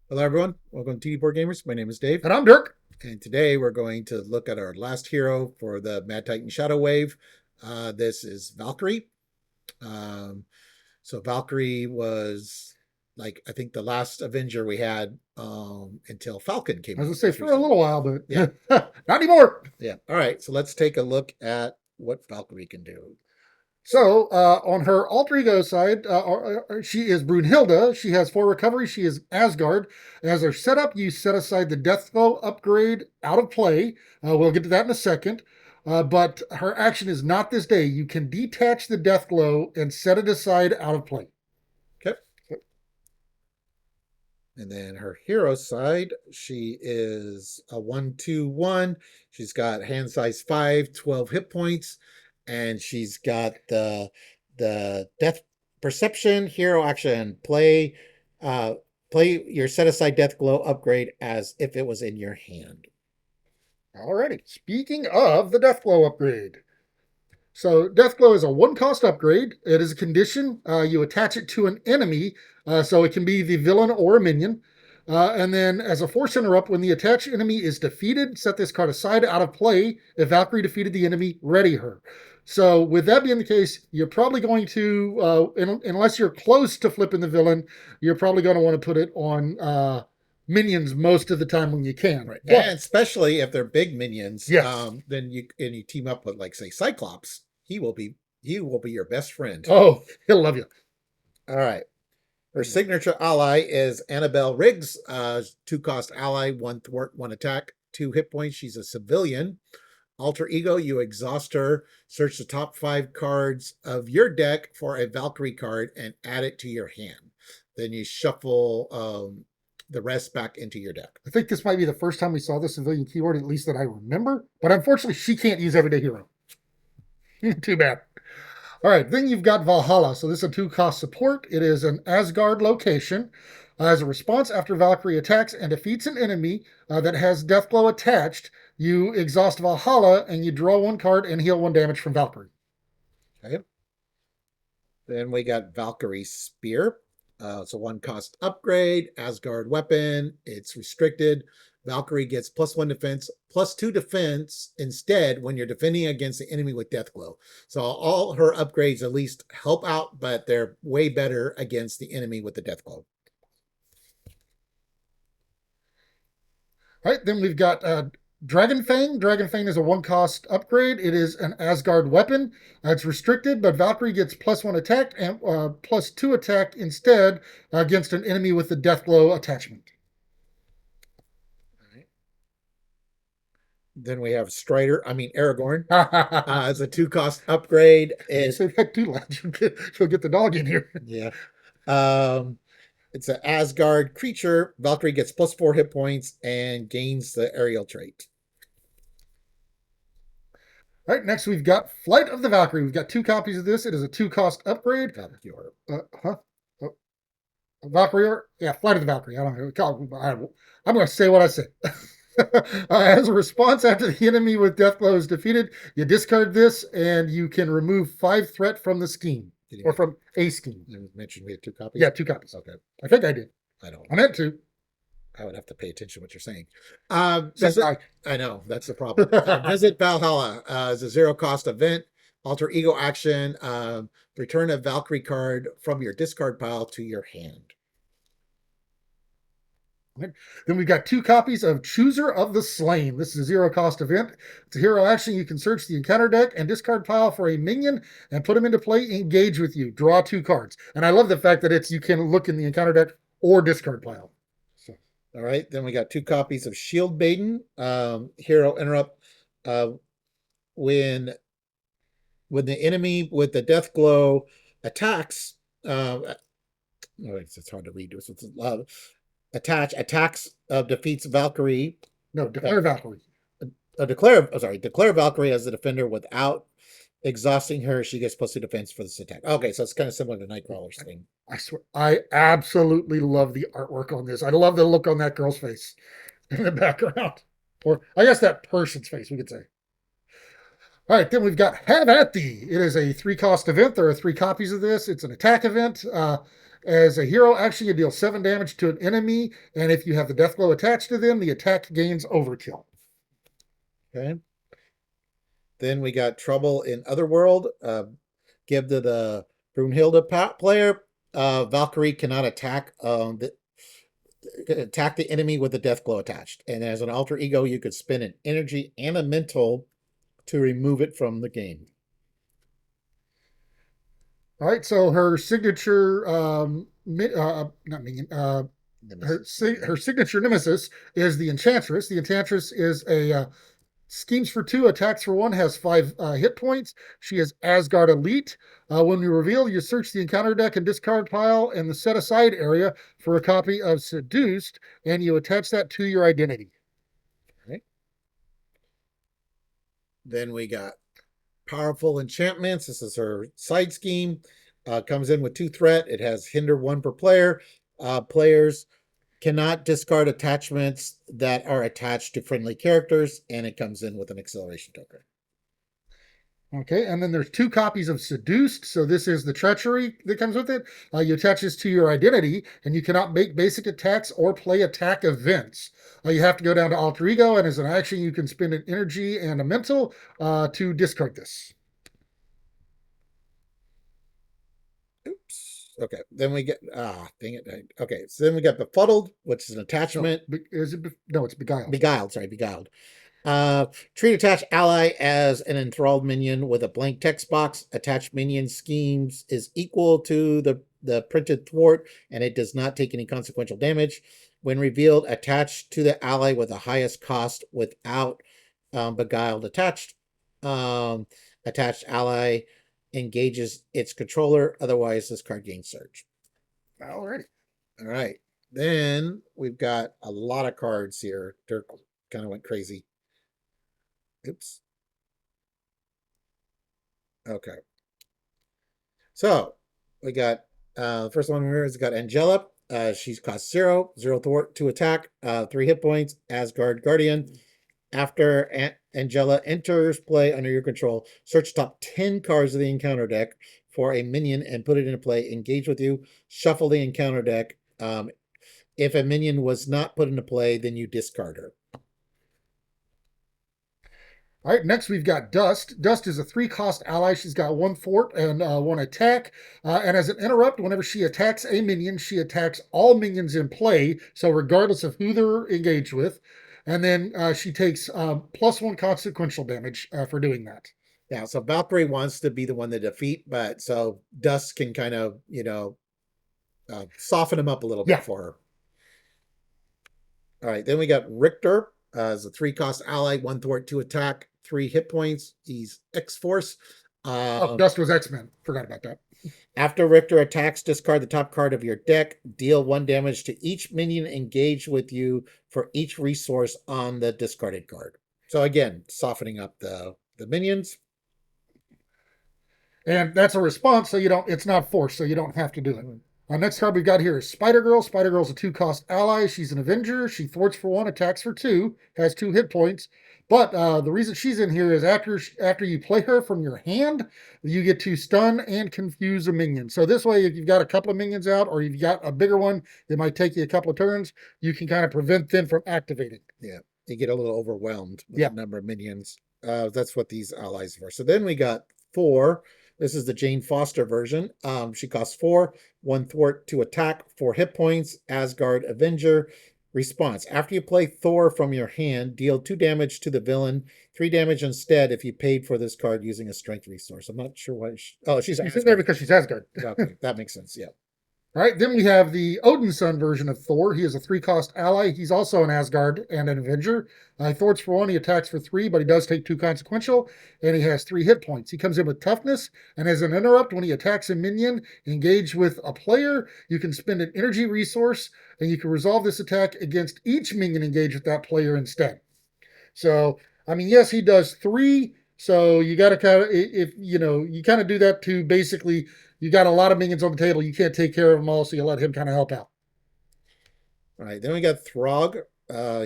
Hello, everyone. Welcome to TD Board Gamers. My name is Dave, And I'm Dirk. and today we're going to look at our last hero for the Mad Titan Shadow Wave. This is Valkyrie. Um, so Valkyrie was like I think the last Avenger we had until Falcon came I was out going to say most for a recently. little while, but Yeah, not anymore. yeah. All right, so let's take a look at what Valkyrie can do. So on her alter ego side, she is Brunhilde. She has 4 recovery. She is Asgard. As her setup, you set aside the Deathglow upgrade out of play. We'll get to that in a second. But her action is not this day. You can detach the Deathglow and set it aside out of play. Okay. And then her hero side, she is a 1/2/1. She's got hand size 5, 12 hit points, and she's got the death perception, hero action, play your set aside death glow upgrade as if it was in your hand. Alrighty. Speaking of the Deathglow upgrade. So Deathglow is a 1-cost upgrade. It is a condition. You attach it to an enemy, so it can be the villain or a minion. And then as a force interrupt, when the attached enemy is defeated, set this card aside out of play. If Valkyrie defeated the enemy, ready her. So with that being the case, you're probably going to, unless you're close to flipping the villain, you're probably going to want to put it on minions most of the time when you can. Right. But, And especially if they're big minions, yes. then you team up with like say Cyclops. He will be your best friend. Oh, he'll love you. All right. Her signature ally is Annabelle Riggs, 2-cost ally, 1 thwart, 1 attack, 2 hit points. She's a civilian. Alter ego, you exhaust her, search the top 5 cards of your deck for a Valkyrie card and add it to your hand. Then you shuffle the rest back into your deck. I think this might be the first time we saw the civilian keyword, at least that I remember. But unfortunately, she can't use Everyday Hero. Too bad. All right, then you've got Valhalla. So this is a 2-cost support. It is an Asgard location. As a response, after Valkyrie attacks and defeats an enemy that has Deathglow attached, you exhaust Valhalla and you draw 1 card and heal 1 damage from Valkyrie. Okay. Then we got Valkyrie Spear. It's a 1-cost upgrade, Asgard weapon. It's restricted. Valkyrie gets +1 defense, +2 defense instead when you're defending against the enemy with Deathglow. So all her upgrades at least help out, but they're way better against the enemy with the Deathglow. All right, then we've got Dragon Fang. Dragon Fang is a 1-cost upgrade. It is an Asgard weapon. It's restricted, but Valkyrie gets +1 attack and +2 attack instead against an enemy with the Deathglow attachment. Then we have Aragorn. As a 2-cost upgrade. Say that too loud. You'll get the dog in here. Yeah. It's an Asgard creature. Valkyrie gets +4 hit points and gains the aerial trait. All right, next we've got Flight of the Valkyrie. We've got 2 copies of this. It is a 2-cost upgrade. Valkyrie. Oh, Valkyrie? Yeah, Flight of the Valkyrie. I don't know. I'm going to say what I said. As a response, after the enemy with Deathglow is defeated, you discard this and you can remove 5 threat from the scheme. Or from a scheme. You mentioned we had 2 copies? Yeah, 2 copies. Okay. I think I did. I don't. I meant to. I would have to pay attention to what you're saying. I know, that's the problem. Visit Valhalla as a 0-cost event. Alter ego action. Return a Valkyrie card from your discard pile to your hand. Then we've got 2 copies of Chooser of the Slain. This is a 0-cost event. It's a hero action. You can search the encounter deck and discard pile for a minion and put them into play, engage with you. Draw 2 cards. And I love the fact that you can look in the encounter deck or discard pile. So, all right. Then we got 2 copies of Shield Maiden. Hero interrupt. When the enemy with the death glow attacks, it's hard to read. Attacks defeats Valkyrie. No, declare Valkyrie. Declare Valkyrie as the defender without exhausting her. She gets +2 defense for this attack. Okay, so it's kind of similar to Nightcrawler's thing. I swear, I absolutely love the artwork on this. I love the look on that girl's face in the background. Or I guess that person's face, we could say. All right, then we've got Have at Thee. It is a 3-cost event. There are 3 copies of this. It's an attack event. As a hero action, you deal 7 damage to an enemy, and if you have the Deathglow attached to them, the attack gains overkill. Okay. Then we got Trouble in Otherworld. Give to the Brunhilde player. Valkyrie cannot attack the enemy with the Deathglow attached. And as an alter ego, you could spend an energy and a mental to remove it from the game. All right, so her signature, not minion, her signature nemesis is the Enchantress. The Enchantress is a schemes for 2, attacks for 1, has 5 hit points. She is Asgard Elite. When you reveal, you search the encounter deck and discard pile in the set aside area for a copy of Seduced, and you attach that to your identity. Okay. Then we got Powerful Enchantments. This is her side scheme. Comes in with 2 threat. It has hinder 1 per player. Players cannot discard attachments that are attached to friendly characters, and it comes in with an acceleration token. Okay, and then there's 2 copies of Seduced. So this is the treachery that comes with it. You attach this to your identity, and you cannot make basic attacks or play attack events. You have to go down to Alter Ego, and as an action, you can spend an energy and a mental to discard this. Oops. Okay. Then we get dang it. Okay. So then we got Befuddled, which is an attachment. No, it's Beguiled. Beguiled. Sorry, Beguiled. Treat attached ally as an enthralled minion with a blank text box. Attached minion schemes is equal to the printed thwart, and it does not take any consequential damage. When revealed, attached to the ally with the highest cost without Beguiled attached. Attached ally engages its controller. Otherwise, this card gains surge. Alrighty. All right. Then we've got a lot of cards here. Dirk kind of went crazy. Oops. Okay. So we got the first one here is got Angela. She's cost 0 thwart, 2 attack, 3 hit points, Asgard Guardian. After Angela enters play under your control, search top 10 cards of the encounter deck for a minion and put it into play. Engage with you. Shuffle the encounter deck. If a minion was not put into play, then you discard her. All right, next we've got Dust. Dust is a 3-cost ally. She's got 1 thwart and 1 attack. And as an interrupt, whenever she attacks a minion, she attacks all minions in play. So regardless of who they're engaged with. And then she takes +1 consequential damage for doing that. Yeah, so Valkyrie wants to be the one to defeat, but so Dust can kind of, soften him up a little bit for her. All right, then we got Richter as a 3-cost ally, 1 thwart, 2 attack, 3 hit points. He's X-Force. Dust was X-Men. Forgot about that. After Richter attacks, discard the top card of your deck. Deal 1 damage to each minion engaged with you for each resource on the discarded card. So again, softening up the minions. And that's a response, so it's not forced, so you don't have to do it. Next card we've got here is Spider-Girl. Spider-Girl's a 2-cost ally. She's an Avenger. She thwarts for 1, attacks for 2, has 2 hit points. But the reason she's in here is after you play her from your hand, you get to stun and confuse a minion. So this way, if you've got a couple of minions out or you've got a bigger one that might take you a couple of turns, you can kind of prevent them from activating. Yeah, you get a little overwhelmed with the number of minions. That's what these allies are. So then we got Thor. This is the Jane Foster version. She costs 4, 1 thwart, 2 attack, 4 hit points, Asgard Avenger. Response. After you play Thor from your hand, deal 2 damage to the villain, 3 damage instead if you paid for this card using a strength resource. I'm not sure why. She's in there because she's Asgard. Okay, that makes sense, yeah. All right, then we have the Odinson version of Thor. He is a 3-cost ally. He's also an Asgard and an Avenger. He thwarts for 1, he attacks for 3, but he does take 2 consequential, and he has 3 hit points. He comes in with toughness, and as an interrupt, when he attacks a minion engaged with a player, you can spend an energy resource, and you can resolve this attack against each minion engaged with that player instead. So, I mean, yes, he does 3, so you got to kind of, you kind of do that to basically, you got a lot of minions on the table. You can't take care of them all, so you let him kind of help out. All right, then we got Throg.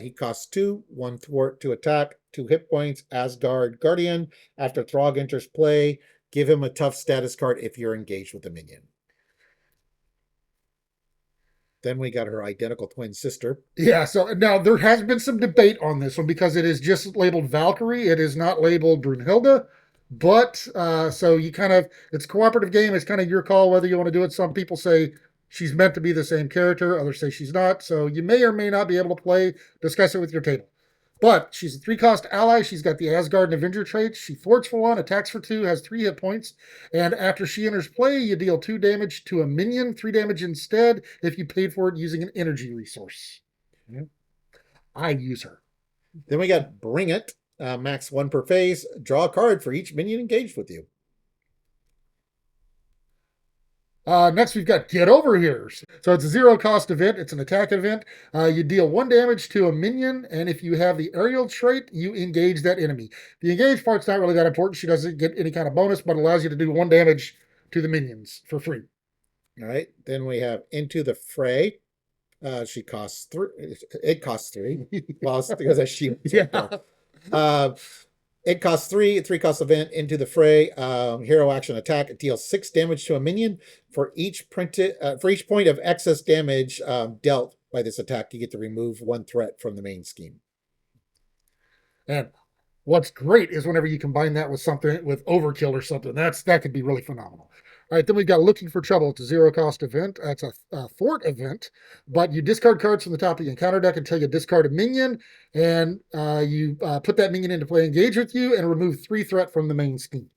He costs 2, 1 thwart, 2 attack, 2 hit points, Asgard Guardian. After Throg enters play, give him a tough status card if you're engaged with a minion. Then we got her identical twin sister. Yeah, so now there has been some debate on this one because it is just labeled Valkyrie. It is not labeled Brunhilde. But so you kind of, it's a cooperative game. It's kind of your call whether you want to do it. Some people say she's meant to be the same character, others say she's not. So you may or may not be able to play, discuss it with your table. But she's a 3-cost ally. She's got the Asgard and Avenger traits. She thwarts for 1, attacks for 2, has 3 hit points. And after she enters play, you deal 2 damage to a minion, 3 damage instead if you paid for it using an energy resource. Okay. I use her. Then we got Bring It. Max 1 per phase. Draw a card for each minion engaged with you. Next, we've got Get Over Here. So it's a 0-cost event. It's an attack event. You deal 1 damage to a minion, and if you have the aerial trait, you engage that enemy. The engage part's not really that important. She doesn't get any kind of bonus, but allows you to do 1 damage to the minions for free. All right. Then we have Into the Fray. She costs 3. It costs 3. Well, because I shield. Yeah. It costs 3. 3-cost event. Into the Fray. Hero action attack. It deals 6 damage to a minion. For each point of excess damage dealt by this attack, you get to remove 1 threat from the main scheme. And what's great is whenever you combine that with something with overkill or something, that could be really phenomenal. All right, then we've got Looking for Trouble. It's a 0-cost event. That's a thwart event, but you discard cards from the top of the encounter deck until you discard a minion, and you put that minion into play, engage with you, and remove 3 threat from the main scheme.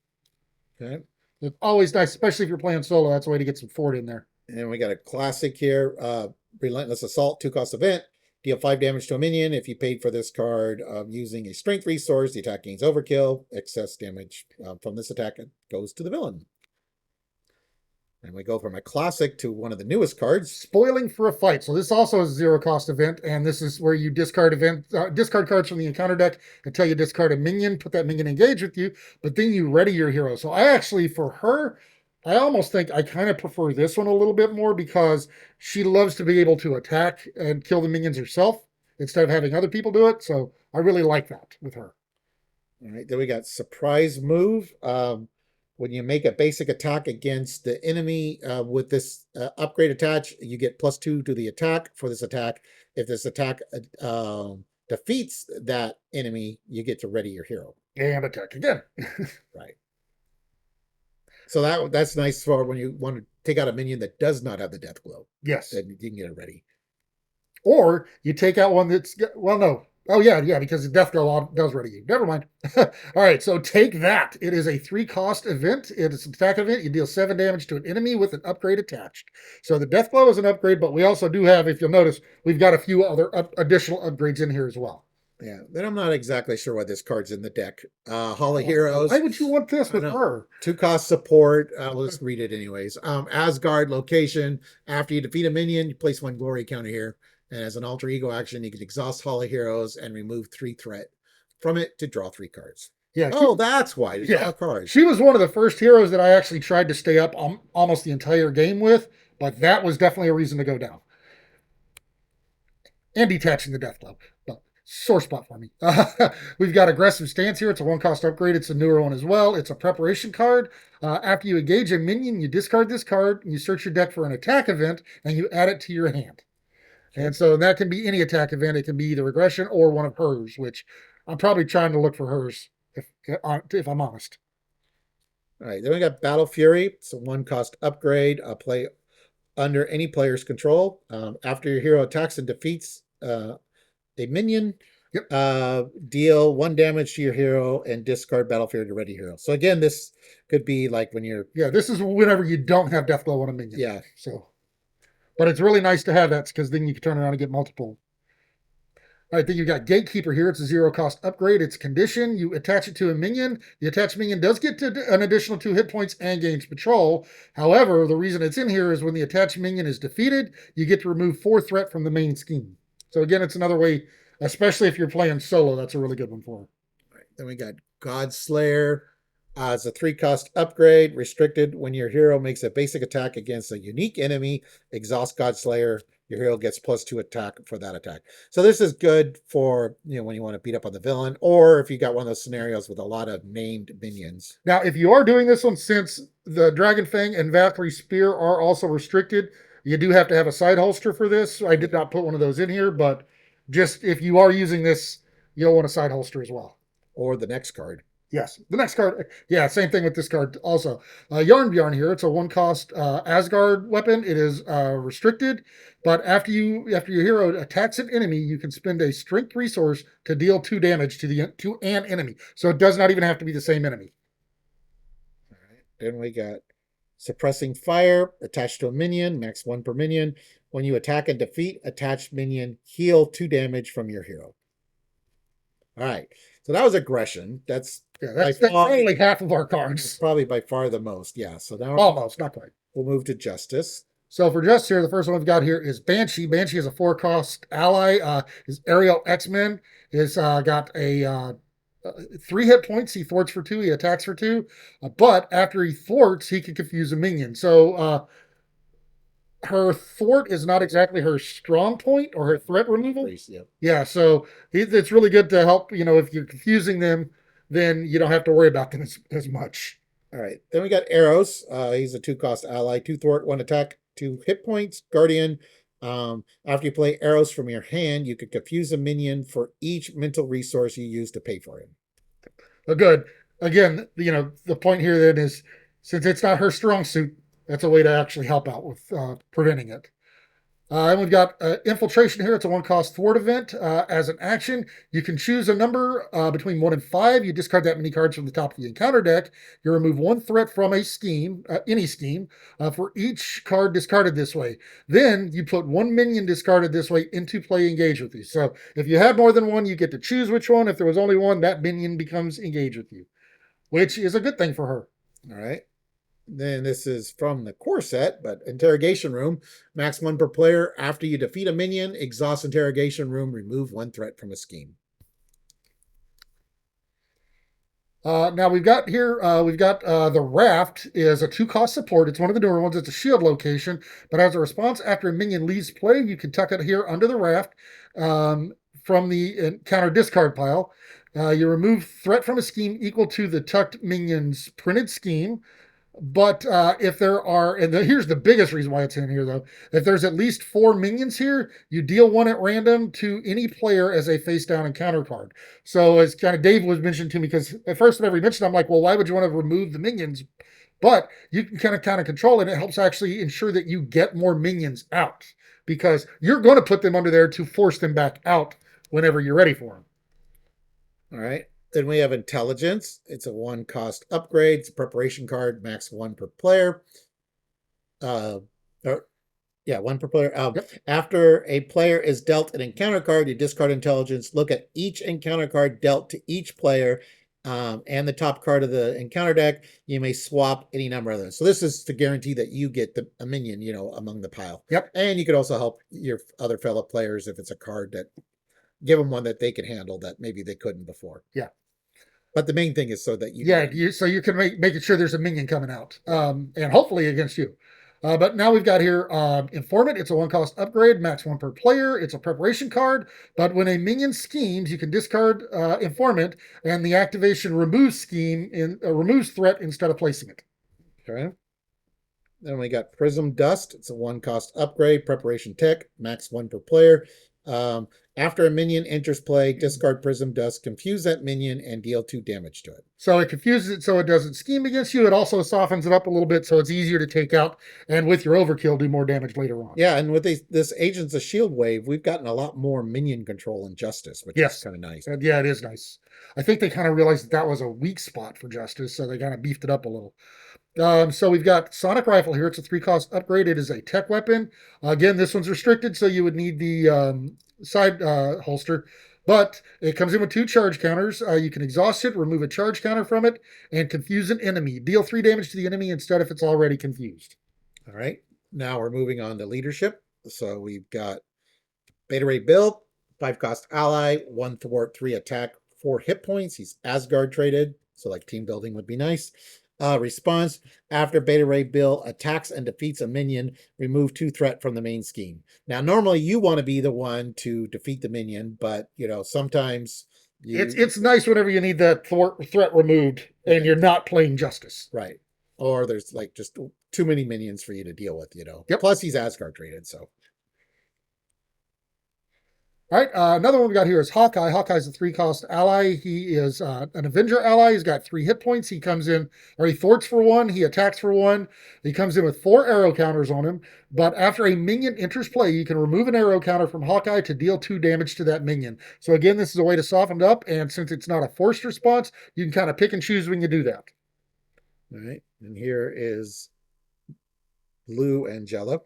Okay. It's always nice, especially if you're playing solo. That's a way to get some thwart in there. And we got a classic here. Relentless Assault, 2-cost event. Deal 5 damage to a minion. If you paid for this card using a strength resource, the attack gains overkill. Excess damage from this attack goes to the villain. And we go from a classic to one of the newest cards. Spoiling for a Fight. So this also is a 0-cost event, and this is where you discard cards from the encounter deck until you discard a minion, put that minion engage with you, but then you ready your hero. So I actually, for her, I almost think I kind of prefer this one a little bit more because she loves to be able to attack and kill the minions herself instead of having other people do it. So I really like that with her. All right, then we got Surprise Move. When you make a basic attack against the enemy with this upgrade attached, you get +2 to the attack for this attack. If this attack defeats that enemy, you get to ready your hero. And attack again. Right. So that's nice for when you want to take out a minion that does not have the death glow. Yes. Then you can get it ready. Or you take out one that's, well, no. Oh, yeah, because the death glow does ready you. Never mind. All right, so Take That. It is a 3-cost event. It is an attack event. You deal 7 damage to an enemy with an upgrade attached. So the death glow is an upgrade, but we also do have, if you'll notice, we've got a few other additional upgrades in here as well. Yeah, then I'm not exactly sure why this card's in the deck. Hall of Heroes. Why would you want this with her? 2-cost support. We'll just read it anyways. Asgard location. After you defeat a minion, you place 1 glory counter here. And as an alter ego action, you can exhaust Hall of Heroes and remove 3 threat from it to draw 3 cards. Yeah. That's why. Yeah. Cards. She was one of the first heroes that I actually tried to stay up almost the entire game with, but that was definitely a reason to go down. And detaching the death glow. But sore spot for me. We've got Aggressive Stance here. It's a 1-cost upgrade. It's a newer one as well. It's a preparation card. After you engage a minion, you discard this card, and you search your deck for an attack event, and you add it to your hand. And so that can be any attack event. It can be either aggression or one of hers, which I'm probably trying to look for hers, if I'm honest. All right, then we got Battle Fury. It's a 1-cost upgrade. Play under any player's control. After your hero attacks and defeats a minion, deal 1 damage to your hero and discard Battle Fury to ready hero. So again, this could be like when you're... Yeah, this is whenever you don't have death glow on a minion. Yeah. So... But it's really nice to have that because then you can turn around and get multiple. All right, then you've got Gatekeeper here. It's a 0-cost upgrade. It's a condition. You attach it to a minion. The attached minion does get to an additional 2 hit points and gains patrol. However, the reason it's in here is when the attached minion is defeated, you get to remove 4 threat from the main scheme. So again, it's another way, especially if you're playing solo, that's a really good one for her. All right, then we got Godslayer. It's a 3-cost upgrade, restricted when your hero makes a basic attack against a unique enemy. Exhaust Godslayer. Your hero gets +2 attack for that attack. So this is good for when you want to beat up on the villain, or if you got one of those scenarios with a lot of named minions. Now, if you are doing this one, since the Dragon Fang and Valkyrie Spear are also restricted, You do have to have a side holster for this. I did not put one of those in here, but just if you are using this, you'll want a side holster as well. Or the next card. Yes, the next card. Yeah, same thing with this card. Also, Yarn Bjarn here. It's a one cost Asgard weapon. It is restricted, but after your hero attacks an enemy, you can spend a strength resource to deal 2 damage to an enemy. So it does not even have to be the same enemy. All right. Then we got suppressing fire attached to a minion, max 1 per minion. When you attack and defeat attached minion, heal 2 damage from your hero. All right. So that was aggression. That's that's only half of our cards. Probably by far the most. Yeah. So now almost, not quite. We'll move to justice. So for justice here, the first one we've got here is Banshee. Banshee is a 4-cost ally. His aerial X-Men is got a 3 hit points. He thwarts for 2. He attacks for 2. But after he thwarts, he can confuse a minion. So her thwart is not exactly her strong point or her threat removal. Yeah, so it's really good to help. If you're confusing them, then you don't have to worry about them as much. All right. Then we got Arrows. He's a 2-cost ally, 2 thwart, 1 attack, 2 hit points. Guardian. After you play Arrows from your hand, you can confuse a minion for each mental resource you use to pay for him. Good. Again, the point here then is, since it's not her strong suit, that's a way to actually help out with preventing it. And we've got Infiltration here. It's a 1-cost thwart event. As an action, you can choose a number between 1 and 5. You discard that many cards from the top of the encounter deck. You remove 1 threat from a scheme, any scheme, for each card discarded this way. Then you put 1 minion discarded this way into play engage with you. So if you have more than 1, you get to choose which one. If there was only 1, that minion becomes engaged with you, which is a good thing for her. All right. Then this is from the core set, but Interrogation Room, max 1 per player. After you defeat a minion, exhaust Interrogation Room, remove 1 threat from a scheme. Now we've got here, the Raft is a 2-cost support. It's one of the newer ones. It's a shield location, but as a response, after a minion leaves play, you can tuck it here under the Raft from the encounter discard pile. You remove threat from a scheme equal to the tucked minion's printed scheme. But if there are, and here's the biggest reason why it's in here, though. If there's at least 4 minions here, you deal 1 at random to any player as a face-down encounter card. So as kind of Dave was mentioned to me, because at first whenever he mentioned, I'm like, well, why would you want to remove the minions? But you can kind of control it. It helps actually ensure that you get more minions out, because you're going to put them under there to force them back out whenever you're ready for them. All right. Then we have Intelligence. It's a 1-cost upgrade. It's a preparation card, max 1 per player. 1 per player. Yep. After a player is dealt an encounter card, you discard Intelligence. Look at each encounter card dealt to each player and the top card of the encounter deck. You may swap any number of those. So this is to guarantee that you get a minion, among the pile. Yep. And you could also help your other fellow players if it's a card that give them one that they can handle that maybe they couldn't before. Yeah. But the main thing is so that so you can make sure there's a minion coming out, and hopefully against you. But now we've got here Informant. It's a 1-cost upgrade, max 1 per player. It's a preparation card, but when a minion schemes, you can discard Informant, and the activation removes removes threat instead of placing it. Okay. Then we got Prism Dust. It's a 1-cost upgrade, preparation tech, max 1 per player. After a minion enters play, discard Prism Dust, confuse that minion, and deal 2 damage to it. So it confuses it so it doesn't scheme against you. It also softens it up a little bit so it's easier to take out, and with your overkill, do more damage later on. Yeah, and with this Agents of S.H.I.E.L.D. wave, we've gotten a lot more minion control and Justice, which is kind of nice. Yeah, it is nice. I think they kind of realized that was a weak spot for Justice, so they kind of beefed it up a little. So we've got Sonic Rifle here. It's a 3-cost upgrade. It is a tech weapon. Again, this one's restricted, so you would need the side holster. But it comes in with 2 charge counters. You can exhaust it, remove a charge counter from it, and confuse an enemy. Deal 3 damage to the enemy instead if it's already confused. All right. Now we're moving on to leadership. So we've got Beta Ray Bill, 5-cost ally, 1 thwart, 3 attack, 4 hit points. He's Asgard traded, so like team building would be nice. Response: after Beta Ray Bill attacks and defeats a minion, remove 2 threat from the main scheme. Now, normally you want to be the one to defeat the minion, but sometimes it's nice whenever you need that threat removed and you're not playing Justice. Right. Or there's like just too many minions for you to deal with, you know. Yep. Plus, he's Asgard rated, so. All right, another one we got here is Hawkeye. Hawkeye's a 3-cost ally. He is an Avenger ally. He's got 3 hit points. He comes in, or he thwarts for 1. He attacks for 1. He comes in with 4 arrow counters on him. But after a minion enters play, you can remove an arrow counter from Hawkeye to deal 2 damage to that minion. So again, this is a way to soften it up. And since it's not a forced response, you can kind of pick and choose when you do that. All right, and here is Blue Angela.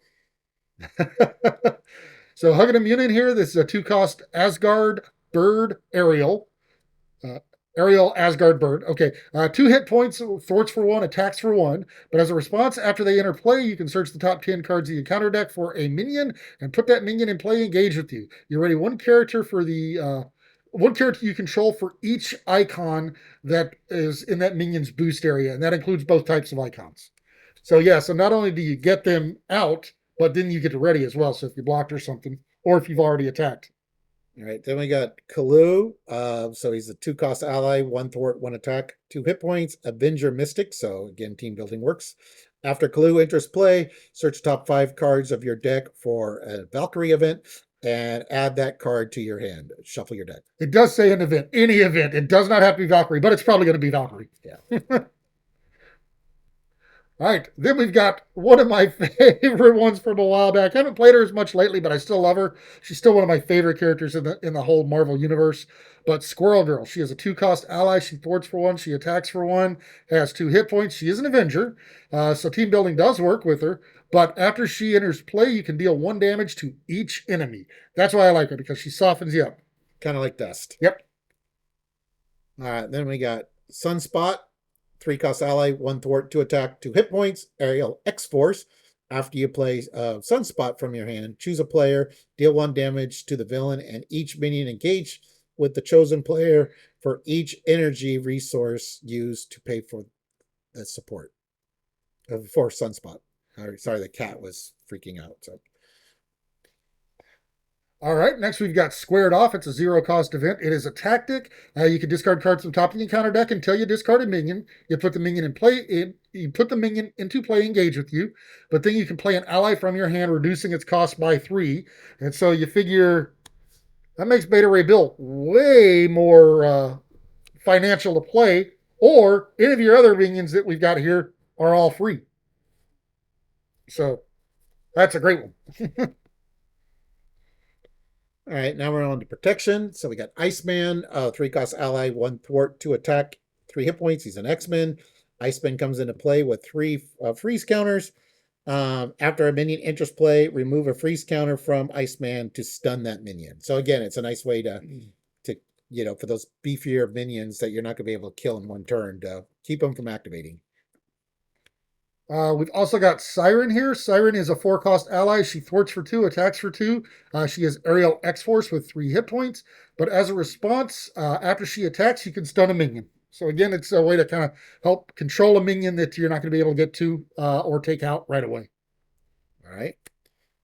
So Hugging Immune in here, this is a 2-cost Asgard Bird Ariel. Ariel Asgard Bird. Okay, 2 hit points, thwarts for 1, attacks for 1. But as a response, after they enter play, you can search the top 10 cards of the encounter deck for a minion and put that minion in play, engage with you. You're ready 1 character for the... 1 character you control for each icon that is in that minion's boost area, and that includes both types of icons. So yeah, so not only do you get them out, but then you get to ready as well. So if you blocked or something, or if you've already attacked. All right, then we got Kalu. So he's a 2-cost ally, 1 thwart, 1 attack, 2 hit points, Avenger Mystic. So again, team building works. After Kalu enters play, search the top 5 cards of your deck for a Valkyrie event and add that card to your hand. Shuffle your deck. It does say an event, any event. It does not have to be Valkyrie, but it's probably going to be Valkyrie. Yeah. All right, then we've got one of my favorite ones from a while back. I haven't played her as much lately, but I still love her. She's still one of my favorite characters in the whole Marvel universe. But Squirrel Girl, she is a 2-cost ally. She thwarts for 1, she attacks for 1, has 2 hit points. She is an Avenger, so team building does work with her. But after she enters play, you can deal 1 damage to each enemy. That's why I like her, because she softens you up. Kind of like Dust. Yep. All right, then we got Sunspot. 3-cost ally, 1 thwart, 2 attack, 2 hit points, Aerial X-Force. After you play Sunspot from your hand, choose a player, deal 1 damage to the villain, and each minion engage with the chosen player for each energy resource used to pay for the support. For Sunspot. Sorry, the cat was freaking out. So. All right, next we've got Squared Off. It's a 0-cost event. It is a tactic. You can discard cards from top of the encounter deck until you discard a minion. You put the minion in play. You put the minion into play, engage with you. But then you can play an ally from your hand, reducing its cost by 3. And so you figure that makes Beta Ray Bill way more financial to play. Or any of your other minions that we've got here are all free. So that's a great one. All right, now we're on to protection. So we got Iceman, 3-cost ally, 1 thwart, 2 attack, 3 hit points. He's an X-Men. Iceman comes into play with 3 freeze counters. After a minion enters play, remove a freeze counter from Iceman to stun that minion. So again, it's a nice way to for those beefier minions that you're not going to be able to kill in 1 turn to keep them from activating. We've also got Siren here. Siren is a 4-cost ally. She thwarts for 2, attacks for 2. She has Aerial X-Force with 3 hit points. But as a response, after she attacks, you can stun a minion. So again, it's a way to kind of help control a minion that you're not going to be able to get to or take out right away. All right.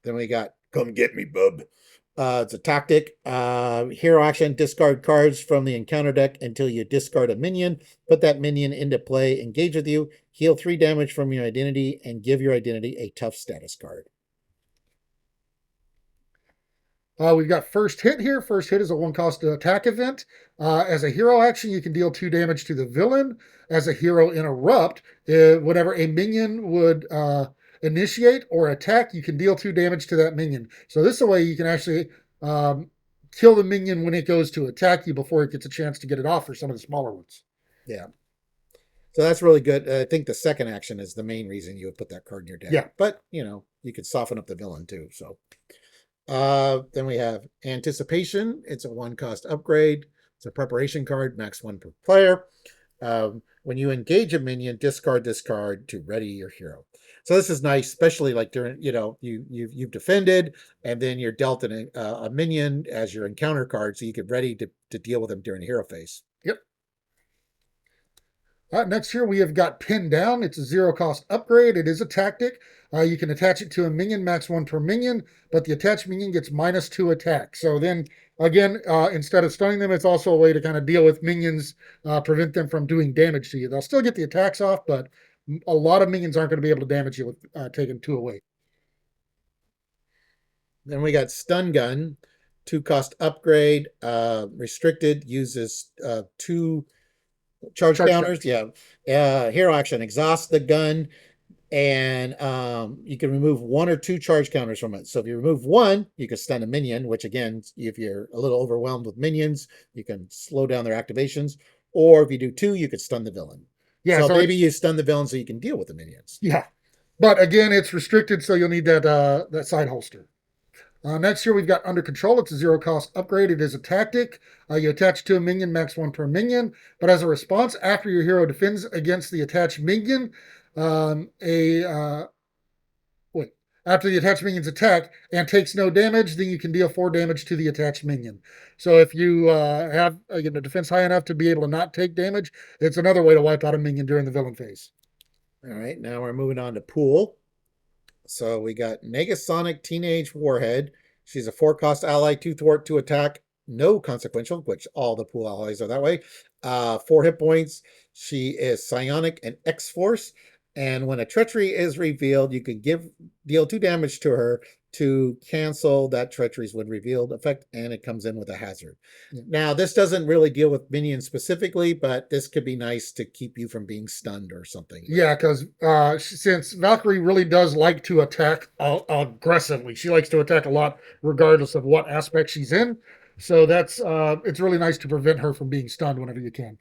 Then we got Come Get Me, Bub. It's a tactic. Hero action, discard cards from the encounter deck until you discard a minion. Put that minion into play, engage with you, heal 3 damage from your identity, and give your identity a tough status card. We've got First Hit here. First Hit is a 1-cost attack event. As a hero action, you can deal 2 damage to the villain. As a hero interrupt, whenever a minion would initiate or attack, you can deal 2 damage to that minion. So this is a way you can actually kill the minion when it goes to attack you before it gets a chance to get it off for some of the smaller ones. Yeah. So that's really good. I think the second action is the main reason you would put that card in your deck. Yeah. But, you could soften up the villain too. So then we have Anticipation. It's a 1-cost upgrade. It's a preparation card, max 1 per player. When you engage a minion, discard this card to ready your hero. So this is nice, especially like during, you've defended and then you're dealt a minion as your encounter card, so you get ready to deal with them during the hero phase. Yep. Next here we have got Pin Down. It's a 0-cost upgrade. It is a tactic. You can attach it to a minion, max 1 per minion, but the attached minion gets -2 attack. So then, again, instead of stunning them, it's also a way to kind of deal with minions, prevent them from doing damage to you. They'll still get the attacks off, but a lot of minions aren't going to be able to damage you with taking 2 away. Then we got Stun Gun, 2-cost upgrade, restricted, uses 2 charge counters. Yeah. Hero action, exhaust the gun, and you can remove 1 or 2 charge counters from it. So if you remove 1, you can stun a minion, which again, if you're a little overwhelmed with minions, you can slow down their activations. Or if you do 2, you could stun the villain. Yeah, so maybe you stun the villain so you can deal with the minions. Yeah, but again, it's restricted, so you'll need that side holster. Next year, we've got Under Control. It's a 0-cost upgrade. It is a tactic. You attach to a minion, max 1 per minion. But as a response, after your hero defends against the attached minion, after the attached minion's attack and takes no damage, then you can deal 4 damage to the attached minion. So if you have a defense high enough to be able to not take damage, it's another way to wipe out a minion during the villain phase. All right, now we're moving on to Pool. So we got Negasonic Teenage Warhead. She's a 4-cost ally, 2 thwart, 2 attack, no consequential, which all the Pool allies are that way. 4 hit points. She is psionic and X-Force. And when a treachery is revealed, you can deal 2 damage to her to cancel that treachery's when revealed effect, and it comes in with a hazard. Yeah. Now, this doesn't really deal with minions specifically, but this could be nice to keep you from being stunned or something. Yeah, because since Valkyrie really does like to attack aggressively, she likes to attack a lot regardless of what aspect she's in. So that's it's really nice to prevent her from being stunned whenever you can.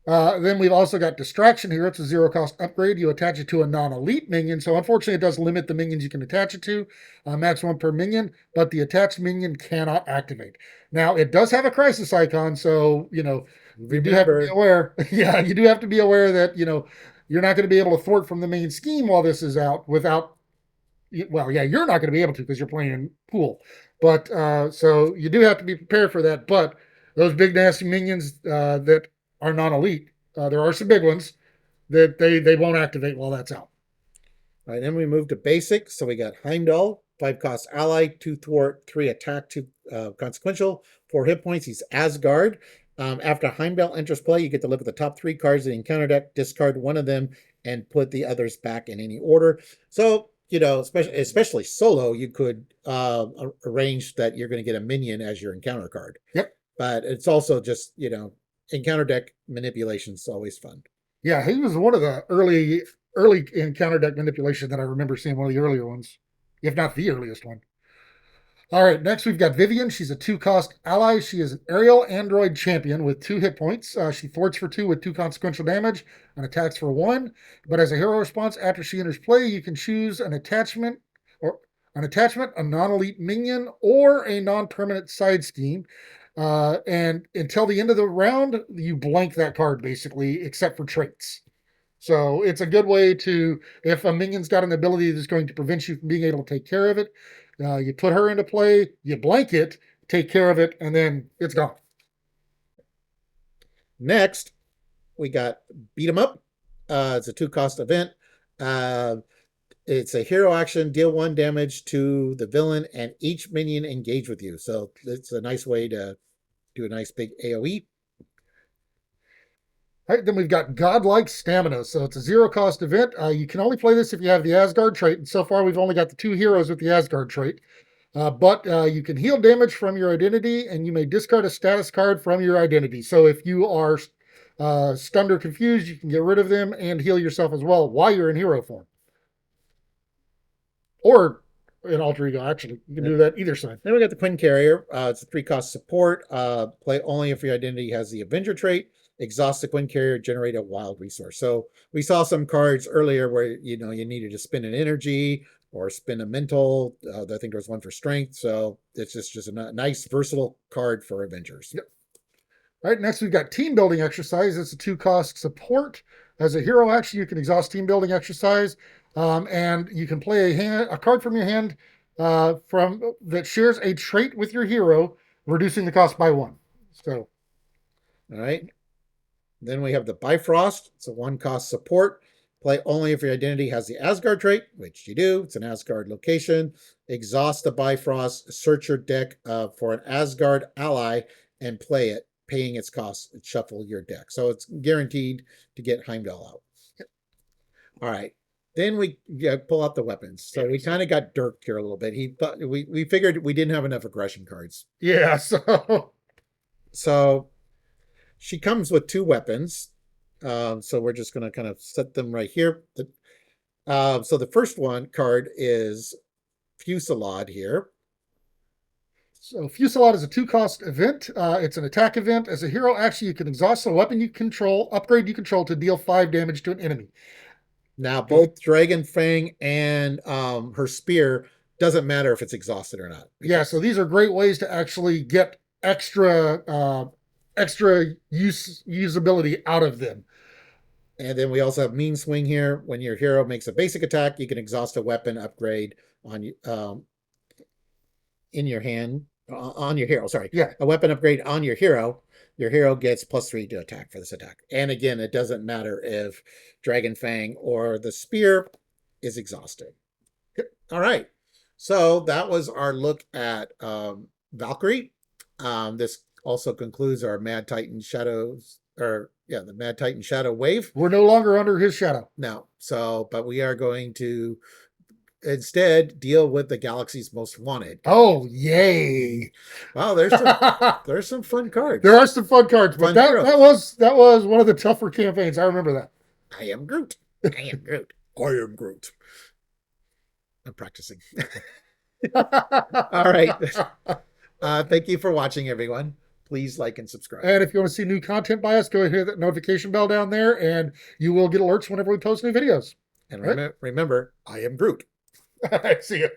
Then we've also got Distraction here. It's a 0-cost upgrade. You attach it to a non-elite minion. So unfortunately, it does limit the minions you can attach it to, max 1 per minion, but the attached minion cannot activate. Now, it does have a crisis icon, so, you do have to be aware. Yeah, you do have to be aware that, you're not going to be able to thwart from the main scheme while this is out without, well, yeah, you're not going to be able to because you're playing Pool. But, so you do have to be prepared for that. But those big nasty minions that are non-elite. There are some big ones that they won't activate while that's out. All right, then we move to basic. So we got Heimdall, 5-cost ally, 2 thwart, 3 attack, 2 consequential, 4 hit points. He's Asgard. After Heimdall enters play, you get to look at the top 3 cards in the encounter deck, discard 1 of them, and put the others back in any order. So, especially solo, you could arrange that you're going to get a minion as your encounter card. Yep. But it's also just, encounter deck manipulation is always fun. Yeah, he was one of the early encounter deck manipulation that I remember seeing, one of the earlier ones, if not the earliest one. All right, next we've got Vivian. She's a 2-cost ally. She is an aerial android champion with 2 hit points. She thwarts for 2 with 2 consequential damage and attacks for 1. But as a hero response, after she enters play, you can choose an attachment, a non-elite minion, or a non-permanent side scheme. And until the end of the round, you blank that card basically, except for traits. So it's a good way to, if a minion's got an ability that's going to prevent you from being able to take care of it, you put her into play, you blank it, take care of it, and then it's gone. Next, we got Beat 'em Up. It's a 2-cost event. It's a hero action, deal 1 damage to the villain and each minion engage with you. So it's a nice way to do a nice big AoE. All right, then we've got Godlike Stamina. So it's a 0-cost event. You can only play this if you have the Asgard trait. And so far, we've only got the 2 heroes with the Asgard trait. But you can heal damage from your identity, and you may discard a status card from your identity. So if you are stunned or confused, you can get rid of them and heal yourself as well while you're in hero form. Or in alter ego, actually. You can do that either side. Then we got the Quinn Carrier. It's a 3-cost support. Play only if your identity has the Avenger trait. Exhaust the Quinn Carrier, generate a wild resource. So we saw some cards earlier where, you needed to spend an energy or spend a mental. I think there was one for strength. So it's just a nice, versatile card for Avengers. Yep. All right, next we've got Team Building Exercise. It's a 2-cost support. As a hero action, you can exhaust Team Building Exercise. And you can play a card from your hand that shares a trait with your hero, reducing the cost by 1. So, all right. Then we have the Bifrost. It's a 1-cost support. Play only if your identity has the Asgard trait, which you do. It's an Asgard location. Exhaust the Bifrost. Search your deck for an Asgard ally and play it, paying its cost. And shuffle your deck. So it's guaranteed to get Heimdall out. All right. Then we pull out the weapons. So we kind of got Dirk here a little bit. He thought we figured we didn't have enough aggression cards. Yeah, so So she comes with 2 weapons. So we're just going to kind of set them right here. So the first one card is Fusillade here. So Fusillade is a 2-cost event. It's an attack event. As a hero action, you can exhaust a weapon you control, upgrade you control to deal 5 damage to an enemy. Now, both Dragon Fang and her spear doesn't matter if it's exhausted or not. Yeah, so these are great ways to actually get extra usability out of them. And then we also have Mean Swing here. When your hero makes a basic attack, you can exhaust a weapon upgrade on in your hand on your hero. Sorry, Yeah, a weapon upgrade on your hero. Your hero gets +3 to attack for this attack. And again, it doesn't matter if Dragon Fang or the spear is exhausted. All right. So that was our look at Valkyrie. This also concludes our Mad Titan Shadows, or yeah, the Mad Titan Shadow Wave. we're no longer under his shadow. No. So, but we are going to instead deal with the galaxy's most wanted. Oh, yay. Wow, there's some fun cards. There are some fun cards, but Fun that heroes. was one of the tougher campaigns. I remember that. I am Groot. I am Groot. I am Groot. I'm practicing. All right. Thank you for watching, everyone. Please like and subscribe. And if you want to see new content by us, go ahead and hit that notification bell down there, and you will get alerts whenever we post new videos. And remember, I am Groot. See you.